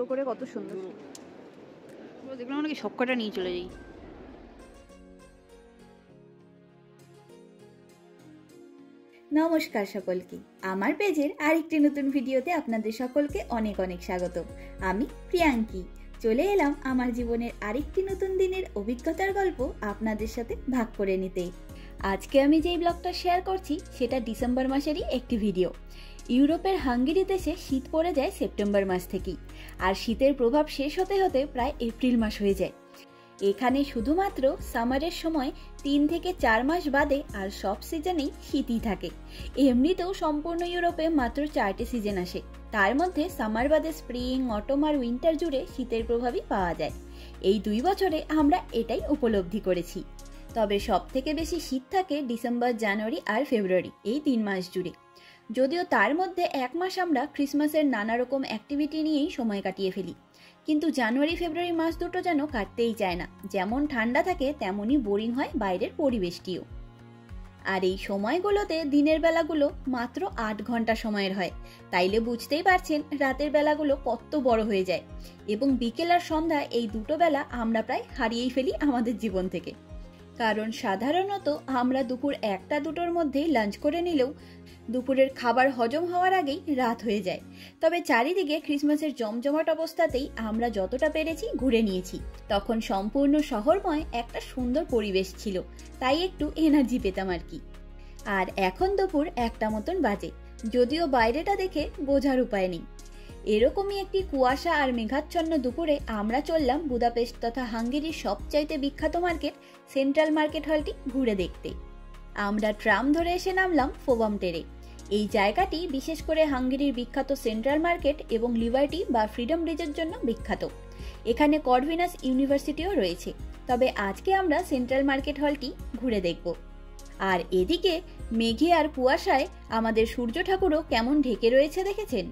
টুকরো করে কত সুন্দর। দেখলাম নাকি সবকটা নিয়ে চলে যাই। নমস্কার সকলকে, আমার পেজের আরেকটি নতুন ভিডিওতে আপনাদের সকলকে অনেক অনেক স্বাগত। আমি প্রিয়াঙ্কি চলে এলাম আমার জীবনের আরেকটি নতুন দিনের অভিজ্ঞতার গল্প আপনাদের সাথে ভাগ করে নিতে। আজকে আমি যেই ব্লগটা শেয়ার করছি সেটা ডিসেম্বর মাসেরই একটি ভিডিও। ইউরোপের হাঙ্গেরি দেশে শীত পড়ে যায় সেপ্টেম্বর মাস থেকেই, আর শীতের প্রভাব শেষ হতে হতে প্রায় এপ্রিল মাস হয়ে যায়। এখানে শুধুমাত্র সামারের সময় 3 থেকে 4 মাস বাদে আর সব সিজনেই শীতই থাকে। এমনিতেও সম্পূর্ণ ইউরোপে মাত্র 4টে সিজন আসে, তার মধ্যে সামার বাদে স্প্রিং, অটম আর উইন্টার জুড়ে শীতের প্রভাবই পাওয়া যায়। এই 2 বছরে আমরা এটাই উপলব্ধি করেছি। তবে সব থেকে বেশি শীত থাকে ডিসেম্বর, জানুয়ারি আর ফেব্রুয়ারি, এই 3 মাস জুড়ে। যদিও তার মধ্যে 1 মাস আমরা ক্রিসমাসের নানা রকম অ্যাক্টিভিটি নিয়েই সময় কাটিয়ে ফেলি, কিন্তু জানুয়ারি ফেব্রুয়ারি মাস দুটো যেন কাটতেই চায় না। যেমন ঠান্ডা থাকে তেমনই বোরিং হয় বাইরের পরিবেশটিও। আর এই সময়গুলোতে দিনের বেলাগুলো মাত্র 8 ঘন্টা সময়ের হয়, তাইলে বুঝতেই পারছেন রাতের বেলাগুলো কত বড় হয়ে যায়। এবং বিকেল আর সন্ধ্যা এই দুটো বেলা আমরা প্রায় হারিয়েই ফেলি আমাদের জীবন থেকে। কারণ সাধারণত আমরা দুপুর 1টা-2টোর মধ্যেই লাঞ্চ করে নিলেও দুপুরের খাবার হজম হওয়ার আগেই রাত হয়ে যায়। তবে চারিদিকে ক্রিসমাসের জমজমাট অবস্থাতেই আমরা যতটা পেরেছি ঘুরে নিয়েছি। তখন সম্পূর্ণ শহরময় একটা সুন্দর পরিবেশ ছিল, তাই একটু এনার্জি পেতাম আর কি। আর এখন দুপুর 1টা মতন বাজে, যদিও বাইরেটা দেখে বোঝার উপায় নেই। এরকমই একটি কুয়াশা আর মেঘাচ্ছন্ন দুপুরে আমরা চললাম বুদাপেস্ট তথা হাঙ্গেরির সবচাইতে বিখ্যাত মার্কেট সেন্ট্রাল মার্কেট হলটি ঘুরে দেখতে। আমরা ট্রাম ধরে এসে নামলাম ফোবামটেরে। এই জায়গাটি বিশেষ করে হাঙ্গেরির বিখ্যাত সেন্ট্রাল মার্কেট এবং লিবার্টি বা ফ্রিডম ব্রিজের জন্য বিখ্যাত। এখানে কর্ভিনাস ইউনিভার্সিটিও রয়েছে। তবে আজকে আমরা সেন্ট্রাল মার্কেট হলটি ঘুরে দেখব। আর এদিকে মেঘে আর কুয়াশায় আমাদের সূর্য ঠাকুরও কেমন ঢেকে রয়েছে দেখেছেন?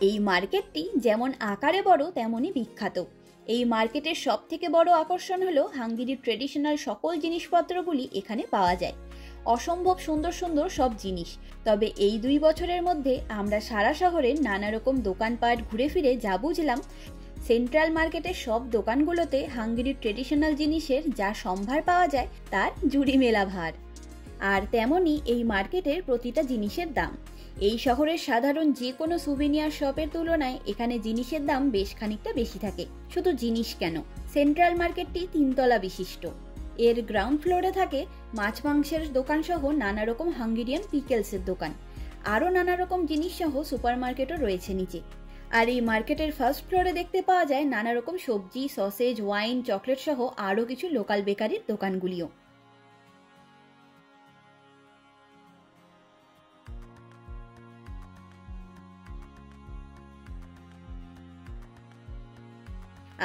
এই মার্কেটটি যেমন আকারে বড় তেমনই বিখ্যাত। এই মার্কেটের সব থেকে বড় আকর্ষণ হলো হাঙ্গেরির ট্রেডিশনাল সকল জিনিসপত্রগুলি এখানে পাওয়া যায়। অসম্ভব সুন্দর সুন্দর সব জিনিস। তবে এই 2 বছরের মধ্যে আমরা সারা শহরের নানা রকম দোকানপাট ঘুরে ফিরে যা বুঝলাম, সেন্ট্রাল মার্কেটের সব দোকানগুলোতে হাঙ্গেরির ট্রেডিশনাল জিনিসের যা সম্ভার পাওয়া যায় তার জুড়ি মেলা ভার। আর তেমনই এই মার্কেটের প্রতিটা জিনিসের দাম। এই শহরের সাধারণ যে কোনো সুভিনিয়ার শপের তুলনায় এখানে জিনিসের দাম বেশ খানিকটা বেশি থাকে। শুধু জিনিস কেন, সেন্ট্রাল মার্কেটটি 3 তলা বিশিষ্ট। এর গ্রাউন্ড ফ্লোরে থাকে মাছ মাংসের দোকান সহ নানা রকম হাঙ্গেরিয়ান পিকেলসের দোকান। আরও নানা রকম জিনিস সহ সুপার মার্কেটও রয়েছে নিচে। আর এই মার্কেটের ফার্স্ট ফ্লোরে দেখতে পাওয়া যায় নানা রকম সবজি, সসেজ, ওয়াইন, চকলেট সহ আরও কিছু লোকাল বেকারির দোকানগুলিও।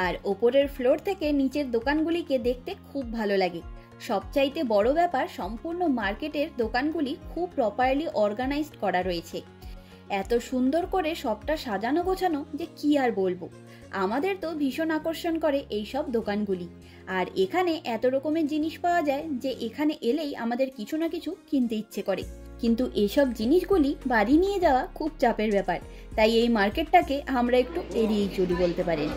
আর ওপরের ফ্লোর থেকে নিচের দোকানগুলিকে দেখতে খুব ভালো লাগে। সবচাইতে বড় ব্যাপার, সম্পূর্ণ মার্কেটের দোকানগুলি খুব প্রপারলি অর্গানাইজড করা রয়েছে। এত সুন্দর করে সবটা সাজানো গোছানো যে কি আর বলবো। আমাদের তো ভীষণ আকর্ষণ করে এই সব দোকানগুলি। আর এখানে এত রকমের জিনিস পাওয়া যায় যে এখানে এলেই আমাদের কিছু না কিছু কিনতে ইচ্ছে করে। কিন্তু এসব জিনিসগুলি বাড়ি নিয়ে যাওয়া খুব চাপের ব্যাপার, তাই এই মার্কেটটাকে আমরা একটু এড়িয়েই চলি বলতে পারেন।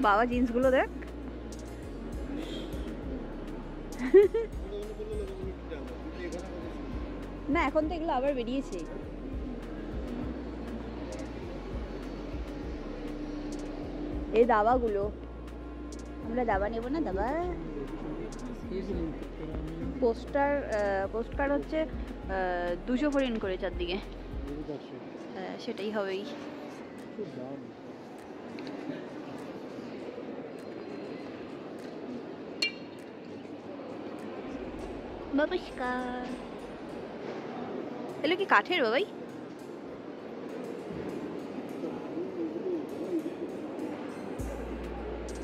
বাবা জিন্সগুলো দেখ। না এখন তো এগুলো আবার বেরিয়েছে। এই দাবাগুলো আমরা দাবা নেব না, দাবা। পোস্টকার্ড হচ্ছে 200 ফরিন করে চারদিকে। সেটাই হবেই। নমস্কার। এগুলো কি কাঠের বাবাই?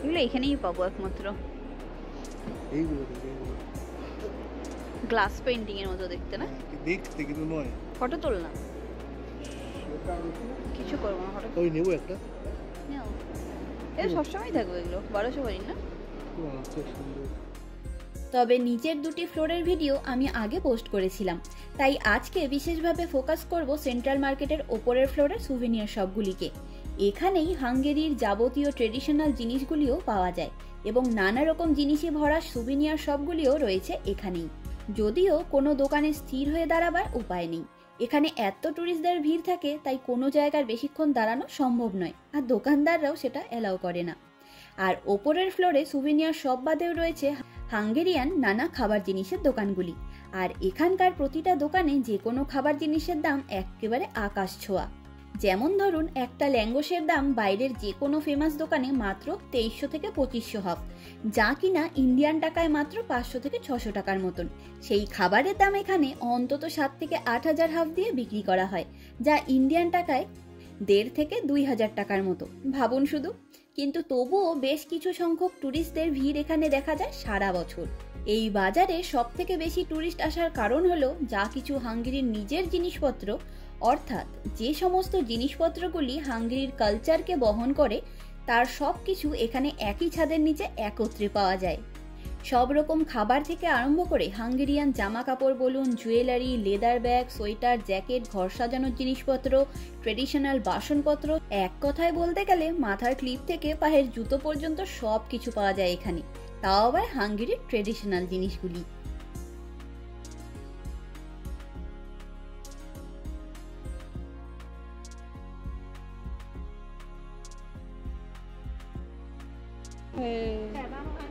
এগুলো এখানেই পাবো একমাত্র। গ্লাস পেইন্টিং এর মতো দেখতে, না? দেখতে কিন্তু নয়। ফটো তোল না, কিছু করবো না। ফটো ওই নেবো একটা। নাও, এটা সবসময় থাকবে। এগুলো 1200 ফরিন না? তবে নিচের দুটি ফ্লোরের ভিডিও আমি আগে পোস্ট করেছিলাম, তাই আজকে বিশেষভাবে ফোকাস করব সেন্ট্রাল মার্কেটের ওপরের ফ্লোরের সুভেনিয়ার শপগুলিকে। এখানেই হাঙ্গেরির যাবতীয় ট্রেডিশনাল জিনিসগুলিও পাওয়া যায় এবং নানা রকম জিনিসে ভরা সুভেনিয়ার শপগুলিও রয়েছে এখানেই। যদিও কোনো দোকানে স্থির হয়ে দাঁড়াবার উপায় নেই, এখানে এত ট্যুরিস্টদের ভিড় থাকে, তাই কোনো জায়গার বেশিক্ষণ দাঁড়ানো সম্ভব নয়, আর দোকানদাররাও সেটা অ্যালাউ করে না। আর ওপরের ফ্লোরে সুভেনিয়ার শপ বাদেও রয়েছে হাঙ্গেরিয়ান নানা খাবার জিনিসের দোকানগুলি, আর এখানকার প্রতিটা দোকানে যে কোনো খাবার জিনিসের দাম একেবারে আকাশ ছোঁয়া। যেমন ধরুন, একটা ল্যাঙ্গোসের দাম বাইরের যে কোনো ফেমাস দোকানে মাত্র 2300 থেকে 2500 হাফ, যা কিনা ইন্ডিয়ান টাকায় মাত্র 500 থেকে 600 টাকার মতন। সেই খাবারের দাম এখানে অন্তত 7 থেকে 8000 হাফ দিয়ে বিক্রি করা হয়, যা ইন্ডিয়ান টাকায় 1,500 থেকে 2000 টাকার মতো। ভাবুন শুধু। কিন্তু তবুও বেশ কিছু সংখ্যক ট্যুরিস্টদের ভিড় এখানে দেখা যায় সারা বছর। এই বাজারে সব থেকে বেশি ট্যুরিস্ট আসার কারণ হলো যা কিছু হাঙ্গেরির নিজের জিনিসপত্র, অর্থাৎ যে সমস্ত জিনিসপত্রগুলি হাঙ্গেরির কালচারকে বহন করে, তার সব কিছু এখানে একই ছাদের নিচে একত্রে পাওয়া যায়। সব রকম খাবার থেকে আরম্ভ করে হাঙ্গেরিয়ান জামা কাপড় বলুন, jewellery, leather bag, sweater, jacket, ঘর সাজানোর জিনিসপত্র, ট্রেডিশনাল বাসনপত্র, এক কথায় বলতে গেলে মাথার ক্লিপ থেকে পায়ের জুতো পর্যন্ত সব কিছু পাওয়া যায় এখানে, তাও আবার হাঙ্গেরির ট্রেডিশনাল জিনিসগুলি।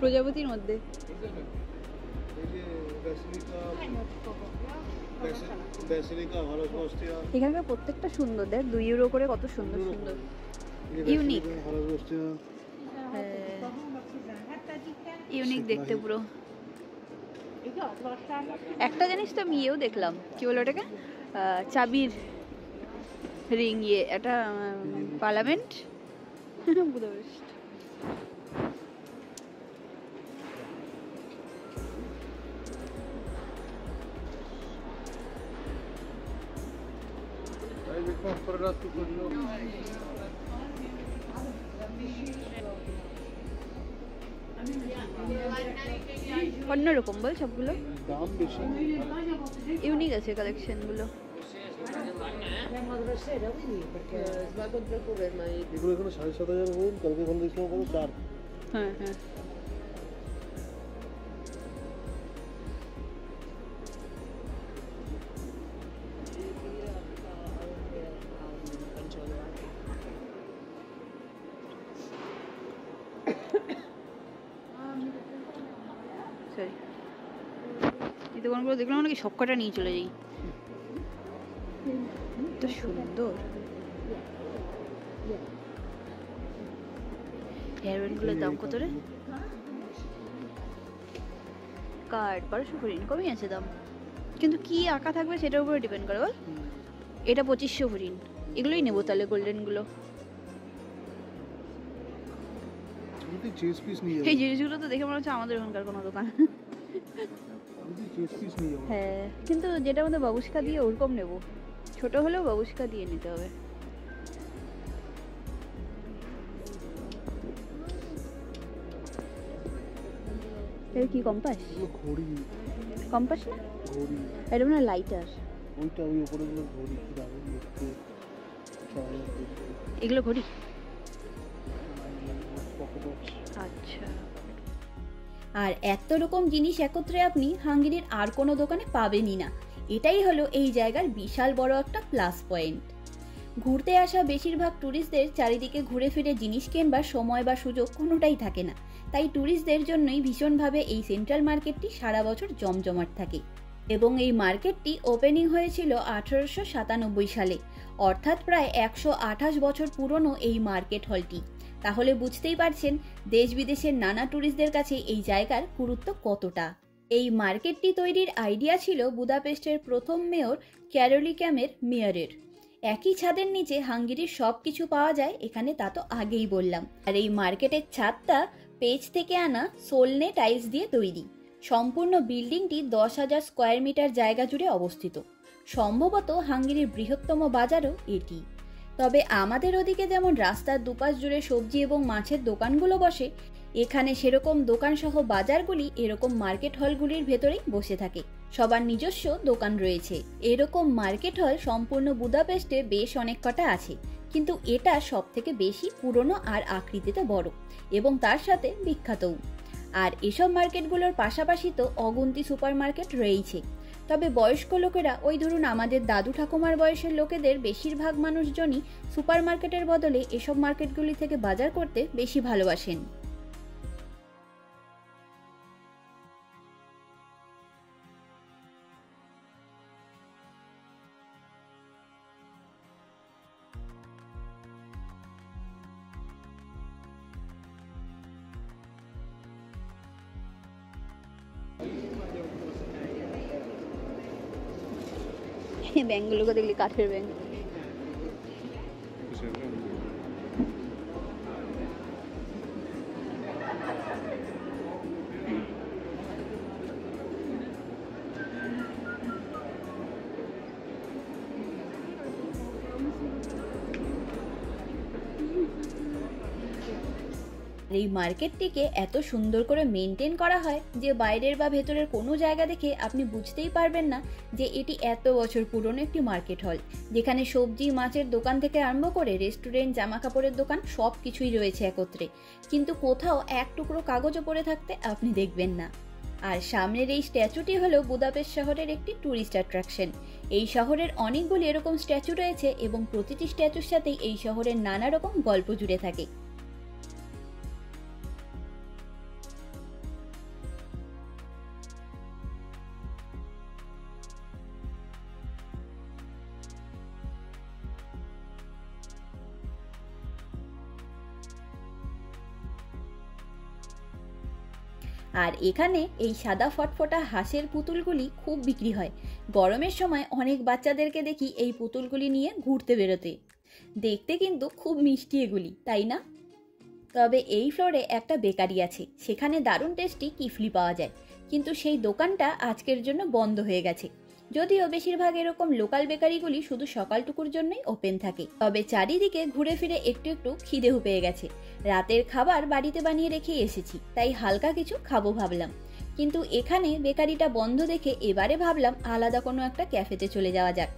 প্রজাপতির মধ্যে এখানকার প্রত্যেকটা সুন্দর। দেখ, 2 ইউরো করে কত সুন্দর সুন্দর, ইউনিক ইউনিক দেখতে পুরো। একটা জিনিস তো আমি ইয়েও দেখলাম, কি বলে ওটাকে, চাবির রিং, এটা পার্লামেন্ট বুদাপেস্ট। অন্যরকম বল, সবগুলো দাম বেশি, ইউনিক আছে কালেকশন গুলো। এগুলো এখানে 7,500 বলুন, কালকে এখানে দেখলাম কত 4। হ্যাঁ হ্যাঁ, সরি, এই দোকানগুলো দেখলাম নাকি সব কটা নিয়ে চলে যাই। তো সুন্দর হেয়ারব্যান্ডগুলোর দাম কত রে? কার্ড 1200 ফরিন, কমই আছে দাম, কিন্তু কি আঁকা থাকবে সেটার উপরে ডিপেন্ড করে বল। এটা 2500 ফরিন, এগুলোই নেবো তাহলে, গোল্ডেনগুলো। এই জিনিসগুলো তো দেখে মনে হচ্ছে আমাদের ওখানকার কোনো দোকান। হ্যাঁ, কিন্তু যেটা মধ্যে বাবুস্কা দিয়ে ওরকম নেবো, ছোট হলেও বাবুস্কা দিয়ে নিতে হবে। এটা কি কম্পাস? ঘড়ি, কম্পাস না, ঘড়ি। এটা মানে লাইটার। ওইটা ওই উপরে গুলো ঘড়ি, কি দারুণ দেখতে। এগুলো ঘড়ি, আচ্ছা। আর এত রকম জিনিস একত্রে আপনি হাঙ্গেরির আর কোনো দোকানে পাবেনই না। এটাই হলো এই জায়গার বিশাল বড় একটা প্লাস পয়েন্ট। ঘুরতে আসা বেশিরভাগ ট্যুরিস্টদের চারিদিকে ঘুরে ফিরে জিনিস কেনবার সময় বা সুযোগ কোনোটাই থাকে না, তাই ট্যুরিস্টদের জন্যই ভীষণভাবে এই সেন্ট্রাল মার্কেটটি সারা বছর জমজমাট থাকে। এবং এই মার্কেটটি ওপেনিং হয়েছিল 1897 সালে, অর্থাৎ প্রায় 128 বছর পুরনো এই মার্কেট হলটি। তাহলে বুঝতেই পারছেন দেশ বিদেশের নানা ট্যুরিস্টদের কাছে এই জায়গার গুরুত্ব কতটা। এই মার্কেটটি তৈরির আইডিয়া ছিল বুদাপেস্টের প্রথম মেয়র ক্যারোলিক্যামের মেয়রের। একই ছাদের নিচে হাঙ্গেরির সব কিছু পাওয়া যায় এখানে, তা তো আগেই বললাম। আর এই মার্কেটের ছাদটা পেজ থেকে আনা সোলনে টাইলস দিয়ে তৈরি। সম্পূর্ণ বিল্ডিংটি 10,000 স্কোয়ার মিটার জায়গা জুড়ে অবস্থিত। সম্ভবত হাঙ্গেরির বৃহত্তম বাজারও এটি। তবে আমাদের ওদিকে যেমন রাস্তার দুপাশ জুড়ে সবজি এবং মাছের দোকানগুলো বসে, এখানে সেরকম দোকানসহ বাজারগুলি এরকম মার্কেট হলগুলির ভেতরেই বসে থাকে। সবার নিজস্ব দোকান রয়েছে। এরকম মার্কেট হল সম্পূর্ণ বুদাপেস্টে বেশ অনেক কটা আছে, কিন্তু এটা সব থেকে বেশি পুরনো আর আকৃতিতে বড় এবং তার সাথে বিখ্যাতও। আর এসব মার্কেটগুলোর পাশাপাশি তো অগুন্তি সুপার মার্কেট রয়েছে। তবে বয়স্ক লোকেরা, ওই ধরুন আমাদের দাদু ঠাকুমার বয়সের লোকেদের বেশিরভাগ মানুষজনই সুপার মার্কেটের বদলে এসব মার্কেটগুলি থেকে বাজার করতে বেশি ভালোবাসেন। ব্যাংকগুলোকে দেখলি কাঠের ব্যাংক। এই মার্কেটটিকে এত সুন্দর করে মেনটেন করা হয় যে বাইরের বা ভেতরের কোনো জায়গা দেখে আপনি বুঝতেই পারবেন না যে এটি এত বছর পুরনো একটি মার্কেট হল, যেখানে সবজি মাছের দোকান থেকে আরম্ভ করে রেস্টুরেন্ট, জামা কাপড়ের দোকান সব কিছুই রয়েছে একত্রে, কিন্তু কোথাও এক টুকরো কাগজও পড়ে থাকতে আপনি দেখবেন না। আর সামনের এই স্ট্যাচুটি হলো বুদাপেস্ট শহরের একটি ট্যুরিস্ট অ্যাট্রাকশন। এই শহরের অনেকগুলি এরকম স্ট্যাচু রয়েছে এবং প্রতিটি স্ট্যাচুর সাথেই এই শহরের নানা রকম গল্প জুড়ে থাকে। আর এখানে এই সাদা ফটফটা হাঁসের পুতুলগুলি খুব বিক্রি হয়। গরমের সময় অনেক বাচ্চাদেরকে দেখি এই পুতুলগুলি নিয়ে ঘুরতে বেরোতে। দেখতে কিন্তু খুব মিষ্টি এগুলি, তাই না? তবে এই ফ্লোরে একটা বেকারি আছে, সেখানে দারুণ টেস্টি কিফলি পাওয়া যায়, কিন্তু সেই দোকানটা আজকের জন্য বন্ধ হয়ে গেছে। যদিও বেশিরভাগ এরকম লোকাল বেকারিগুলি শুধু সকালটুকুর জন্যই ওপেন থাকে। তবে চারিদিকে ঘুরে ফিরে একটু একটু খিদেও পেয়ে গেছে। রাতের খাবার বাড়িতে বানিয়ে রেখে এসেছি, তাই হালকা কিছু খাবো ভাবলাম। কিন্তু এখানে বেকারিটা বন্ধ দেখে এবারে ভাবলাম আলাদা কোনো একটা ক্যাফেতে চলে যাওয়া যাক।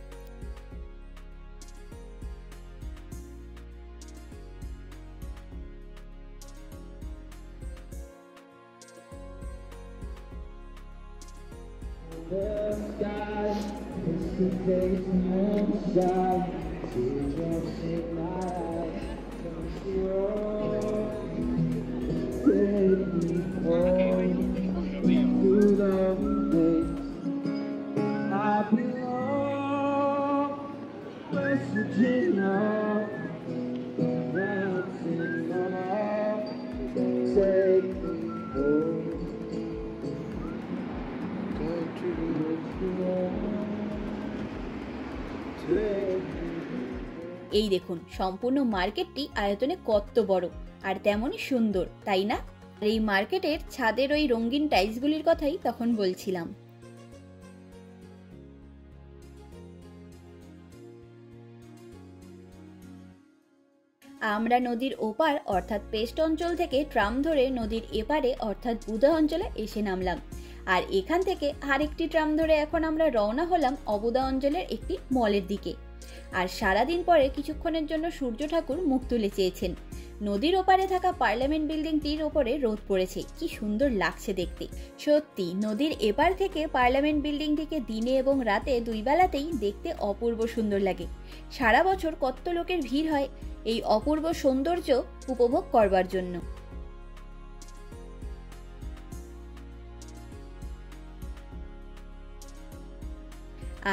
এই দেখুন সম্পূর্ণ মার্কেটটি আয়তনে কত বড় আর তেমনই সুন্দর, তাই না? আর এই মার্কেটের ছাদের ওই রঙিন টাইলসগুলির কথাই তখন বলছিলাম। আমরা নদীর ওপার অর্থাৎ পেস্ট অঞ্চল থেকে ট্রাম ধরে নদীর এপারে অর্থাৎ বুদা অঞ্চলে এসে নামলাম। আর এখান থেকে আরেকটি ট্রাম ধরে এখন আমরা রওনা হলাম অবুদা অঞ্চলের একটি মলের দিকে। আর সারাদিন পরে কিছুক্ষণের জন্য সূর্য ঠাকুর মুখ তুলে চেয়েছেন। নদীর ওপারে থাকা পার্লামেন্ট বিল্ডিংটির ওপরে রোদ পড়েছে, কি সুন্দর লাগছে দেখতে। সত্যি নদীর এপার থেকে পার্লামেন্ট বিল্ডিংটিকে দিনে এবং রাতে দুই বেলাতেই দেখতে অপূর্ব সুন্দর লাগে। সারা বছর কত লোকের ভিড় হয় এই অপূর্ব সৌন্দর্য উপভোগ করবার জন্য।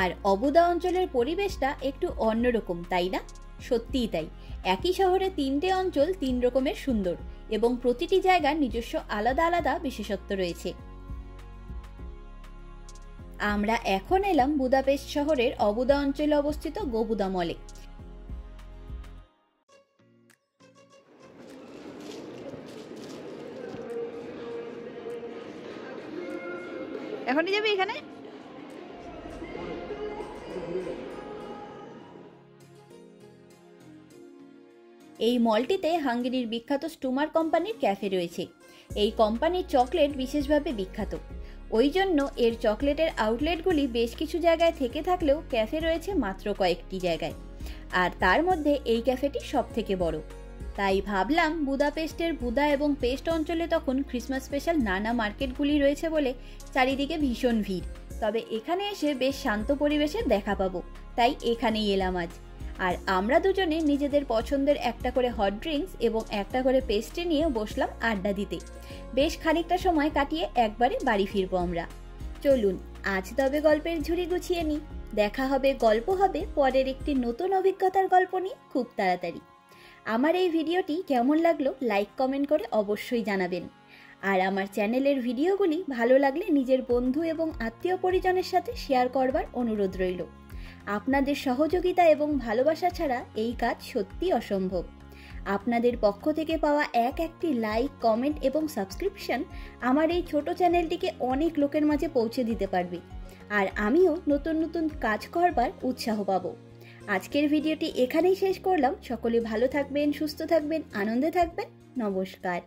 আর অবুদা অঞ্চলের পরিবেশটা একটু অন্যরকম, তাই না? সত্যিই তাই। একই শহরে 3টে অঞ্চল 3 রকমের সুন্দর এবং প্রতিটি জায়গার নিজস্ব আলাদা আলাদা বিশেষত্ব রয়েছে। আমরা এখন এলাম বুদাপেস্ট শহরের অবুদা অঞ্চলে অবস্থিত গোবুদা মলে। এখনই যাবি এখানে? এই মলটিতে হাঙ্গেরির বিখ্যাত স্টুমার কোম্পানির ক্যাফে রয়েছে। এই কোম্পানির চকলেট বিশেষভাবে বিখ্যাত, ওই জন্য এর চকলেটের আউটলেটগুলি বেশ কিছু জায়গায় থেকে থাকলেও ক্যাফে রয়েছে মাত্র কয়েকটি জায়গায়, আর তার মধ্যে এই ক্যাফেটি সব থেকে বড়। তাই ভাবলাম বুদাপেস্টের বুদা এবং পেস্ট অঞ্চলে তখন ক্রিসমাস স্পেশাল নানা মার্কেটগুলি রয়েছে বলে চারিদিকে ভীষণ ভিড়, তবে এখানে এসে বেশ শান্ত পরিবেশের দেখা পাবো, তাই এখানেই এলাম আজ। আর আমরা দুজনে নিজেদের পছন্দের একটা করে হট ড্রিঙ্কস এবং একটা করে পেস্ট্রি নিয়ে বসলাম আড্ডা দিতে। বেশ খানিকটা সময় কাটিয়ে একবারে বাড়ি ফিরবো আমরা। চলুন আজ তবে গল্পের ঝুড়ি গুছিয়ে নিই। দেখা হবে, গল্প হবে পরের একটি নতুন অভিজ্ঞতার গল্প নিয়ে খুব তাড়াতাড়ি। আমার এই ভিডিওটি কেমন লাগলো লাইক কমেন্ট করে অবশ্যই জানাবেন। আর আমার চ্যানেলের ভিডিওগুলি ভালো লাগলে নিজের বন্ধু এবং আত্মীয় পরিজনের সাথে শেয়ার করবার অনুরোধ রইল। আপনাদের সহযোগিতা এবং ভালোবাসা ছাড়া এই কাজ সত্যি অসম্ভব। আপনাদের পক্ষ থেকে পাওয়া একটি লাইক, কমেন্ট এবং সাবস্ক্রিপশন আমার এই ছোট চ্যানেলটিকে অনেক লোকের মাঝে পৌঁছে দিতে পারবে, আর আমিও নতুন নতুন কাজ করবার উৎসাহ পাবো। আজকের ভিডিওটি এখানেই শেষ করলাম। সকলে ভালো থাকবেন, সুস্থ থাকবেন, আনন্দে থাকবেন। নমস্কার।